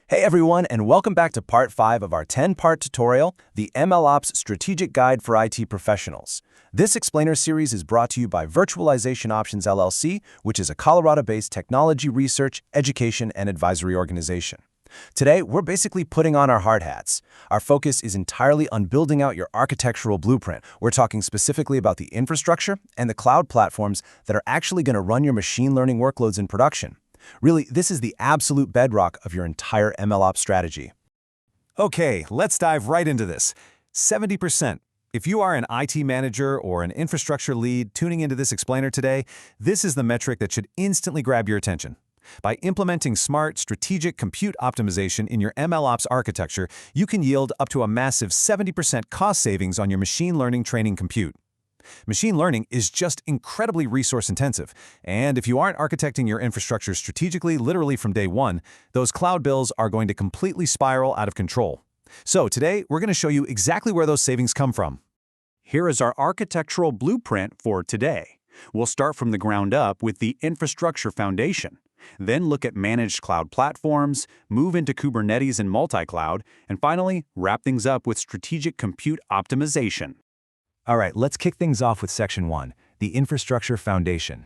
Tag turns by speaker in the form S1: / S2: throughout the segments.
S1: Hey everyone, and welcome back to part 5 of our 10-part tutorial, the MLOps Strategic Guide for IT Professionals. This explainer series is brought to you by Virtualization Options LLC, which is a Colorado-based technology research, education, and advisory organization. Today, we're basically putting on our hard hats. Our focus is entirely on building out your architectural blueprint. We're talking specifically about the infrastructure and the cloud platforms that are actually going to run your machine learning workloads in production. Really, this is the absolute bedrock of your entire MLOps strategy.
S2: Okay, let's dive right into this. 70%. If you are an IT manager or an infrastructure lead tuning into this explainer today, this is the metric that should instantly grab your attention. By implementing smart, strategic compute optimization in your MLOps architecture, you can yield up to a massive 70% cost savings on your machine learning training compute. Machine learning is just incredibly resource-intensive, and if you aren't architecting your infrastructure strategically, literally from day one, those cloud bills are going to completely spiral out of control. So today, we're going to show you exactly where those savings come from.
S3: Here is our architectural blueprint for today. We'll start from the ground up with the infrastructure foundation, then look at managed cloud platforms, move into Kubernetes and multi-cloud, and finally, wrap things up with strategic compute optimization.
S2: All right, let's kick things off with Section 1, the infrastructure foundation.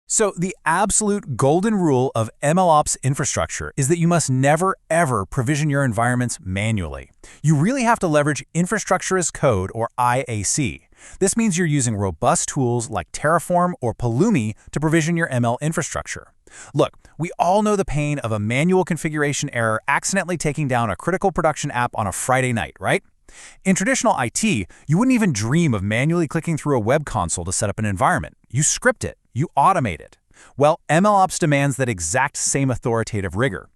S2: So the absolute golden rule of MLOps infrastructure is that you must never, ever provision your environments manually. You really have to leverage infrastructure as code, or IAC. This means you're using robust tools like Terraform or Pulumi to provision your ML infrastructure. Look, we all know the pain of a manual configuration error accidentally taking down a critical production app on a Friday night, right? In traditional IT, you wouldn't even dream of manually clicking through a web console to set up an environment. You script it, you automate it. Well, MLOps demands that exact same authoritative rigor.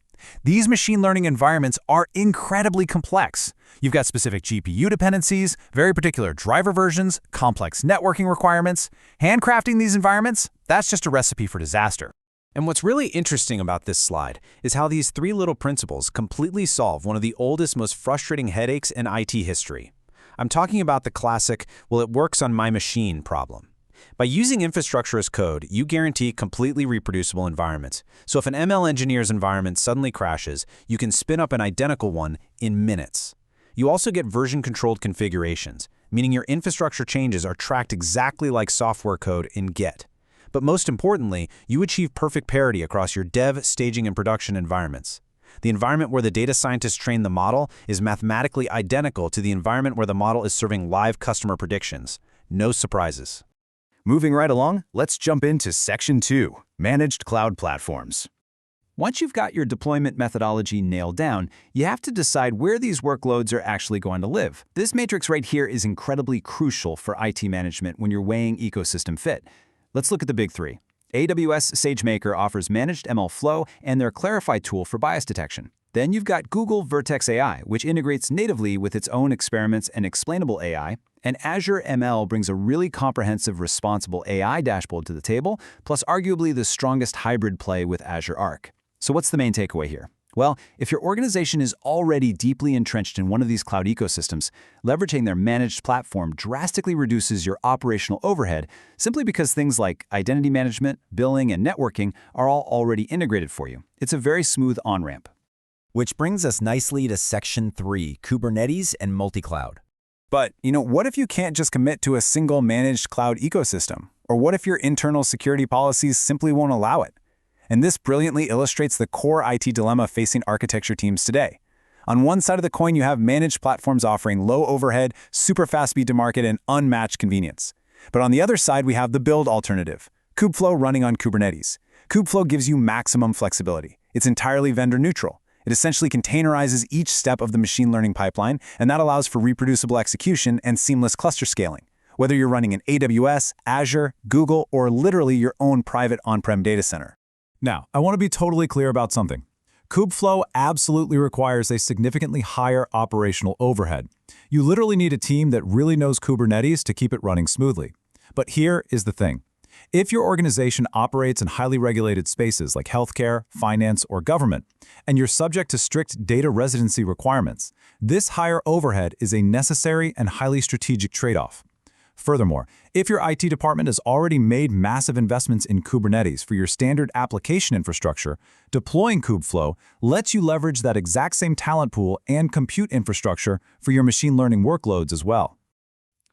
S2: These machine learning environments are incredibly complex. You've got specific GPU dependencies, very particular driver versions, complex networking requirements. Handcrafting these environments, that's just a recipe for disaster.
S1: And what's really interesting about this slide is how these 3 little principles completely solve one of the oldest, most frustrating headaches in IT history. I'm talking about the classic, well, it works on my machine problem. By using infrastructure as code, you guarantee completely reproducible environments. So if an ML engineer's environment suddenly crashes, you can spin up an identical one in minutes. You also get version-controlled configurations, meaning your infrastructure changes are tracked exactly like software code in Git. But most importantly, you achieve perfect parity across your dev, staging, and production environments. The environment where the data scientists train the model is mathematically identical to the environment where the model is serving live customer predictions. No surprises.
S2: Moving right along, let's jump into Section 2, Managed Cloud Platforms.
S3: Once you've got your deployment methodology nailed down, you have to decide where these workloads are actually going to live. This matrix right here is incredibly crucial for IT management when you're weighing ecosystem fit. Let's look at the big 3. AWS SageMaker offers managed ML flow and their Clarify tool for bias detection. Then you've got Google Vertex AI, which integrates natively with its own experiments and explainable AI. And Azure ML brings a really comprehensive responsible AI dashboard to the table, plus arguably the strongest hybrid play with Azure Arc. So what's the main takeaway here? Well, if your organization is already deeply entrenched in one of these cloud ecosystems, leveraging their managed platform drastically reduces your operational overhead simply because things like identity management, billing, and networking are all already integrated for you. It's a very smooth on-ramp.
S4: Which brings us nicely to Section 3, Kubernetes and multi-cloud.
S2: But, what if you can't just commit to a single managed cloud ecosystem? Or what if your internal security policies simply won't allow it? And this brilliantly illustrates the core IT dilemma facing architecture teams today. On one side of the coin, you have managed platforms offering low overhead, super fast speed to market, and unmatched convenience. But on the other side, we have the build alternative, Kubeflow running on Kubernetes. Kubeflow gives you maximum flexibility. It's entirely vendor neutral. It essentially containerizes each step of the machine learning pipeline, and that allows for reproducible execution and seamless cluster scaling. Whether you're running in AWS, Azure, Google, or literally your own private on-prem data center. Now, I want to be totally clear about something. Kubeflow absolutely requires a significantly higher operational overhead. You literally need a team that really knows Kubernetes to keep it running smoothly. But here is the thing. If your organization operates in highly regulated spaces like healthcare, finance, or government, and you're subject to strict data residency requirements, this higher overhead is a necessary and highly strategic trade-off. Furthermore, if your IT department has already made massive investments in Kubernetes for your standard application infrastructure, deploying Kubeflow lets you leverage that exact same talent pool and compute infrastructure for your machine learning workloads as well.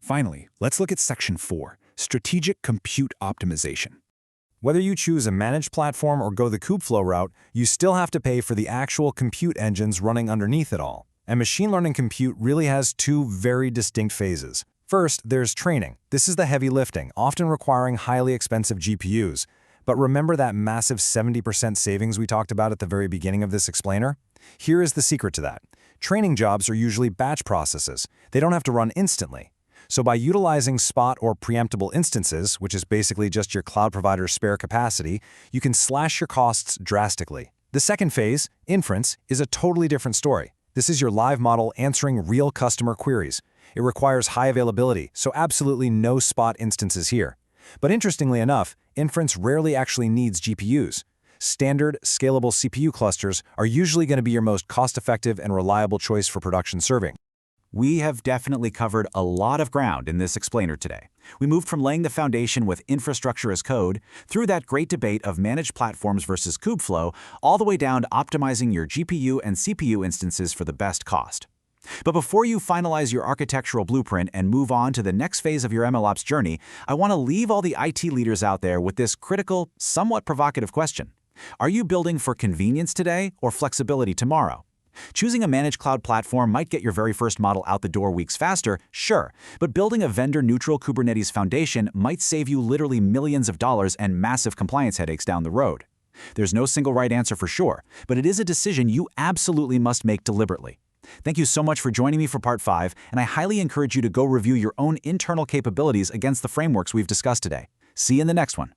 S5: Finally, let's look at Section 4, Strategic Compute Optimization.
S3: Whether you choose a managed platform or go the Kubeflow route, you still have to pay for the actual compute engines running underneath it all. And machine learning compute really has two very distinct phases. First, there's training. This is the heavy lifting, often requiring highly expensive GPUs. But remember that massive 70% savings we talked about at the very beginning of this explainer? Here is the secret to that. Training jobs are usually batch processes. They don't have to run instantly. So by utilizing spot or preemptible instances, which is basically just your cloud provider's spare capacity, you can slash your costs drastically. The second phase, inference, is a totally different story. This is your live model answering real customer queries. It requires high availability, so absolutely no spot instances here. But interestingly enough, inference rarely actually needs GPUs. Standard, scalable CPU clusters are usually going to be your most cost-effective and reliable choice for production serving.
S1: We have definitely covered a lot of ground in this explainer today. We moved from laying the foundation with infrastructure as code, through that great debate of managed platforms versus Kubeflow, all the way down to optimizing your GPU and CPU instances for the best cost. But before you finalize your architectural blueprint and move on to the next phase of your MLOps journey, I want to leave all the IT leaders out there with this critical, somewhat provocative question. Are you building for convenience today or flexibility tomorrow? Choosing a managed cloud platform might get your very first model out the door weeks faster, sure, but building a vendor-neutral Kubernetes foundation might save you literally millions of dollars and massive compliance headaches down the road. There's no single right answer for sure, but it is a decision you absolutely must make deliberately. Thank you so much for joining me for Part 5, and I highly encourage you to go review your own internal capabilities against the frameworks we've discussed today. See you in the next one.